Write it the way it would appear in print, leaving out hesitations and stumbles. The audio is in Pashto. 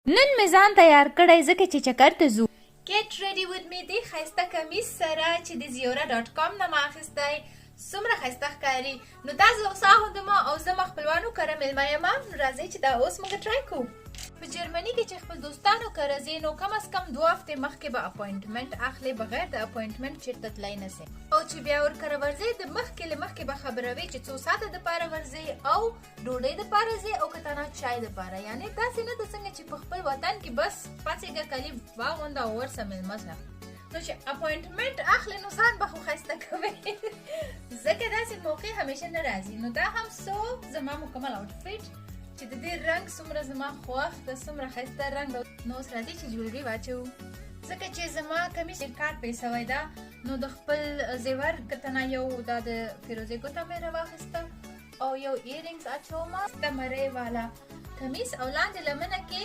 نن مې ځان تیار کړی ځکه چې چکر ته ځو. Get ready with me دی ښایسته کمیس سره چې د زیورا.com نه ما اخیستی. څومره ښایسته ښکاري. نو دا زه اوس اغوندم او زما خپلوانو کره میلمه یم. نو راځئ چې دا اوس موږ ټرای کوو. په جرمني کې چې خپل دوستانو کره ځې نو کم از کم 2 هفتې مخکې به اپوینټمنټ اخلې، بغیر د اپوینټمنټ چېرته تللی نه سې. او چې بیا ورکره ورځې د مخکې له مخکې به خبروي چې څو ساعته دپاره ورځې او ډوډۍ دپاره ځې او که تنها چای دپاره. یعنې داسې نه ده څنګه چې په خپل وطن کې بس پاڅېږه کالي واغونده او ورسه میلمه شه. نو چې اپوینټمنټ اخلې نو ځان به خو ښایسته کوئ ځکه داسې موقع همیشه نه راځي. نو دا هم څو زما مکمل آوټفټ چې د دې رنګ څومره زما خوښ ده، څومره ښایسته رنګ ده. نو اوس راځئ چې جولري واچوو. ځکه چې زما کمیس ډېر کاټ پیسوی ده نو د خپل زیور کتنه یو دا د فیروزې ګوته مې راواخیسته او یو ایرینګز اچومه، ستمرۍ والا کمیس او لاندې لمنه کې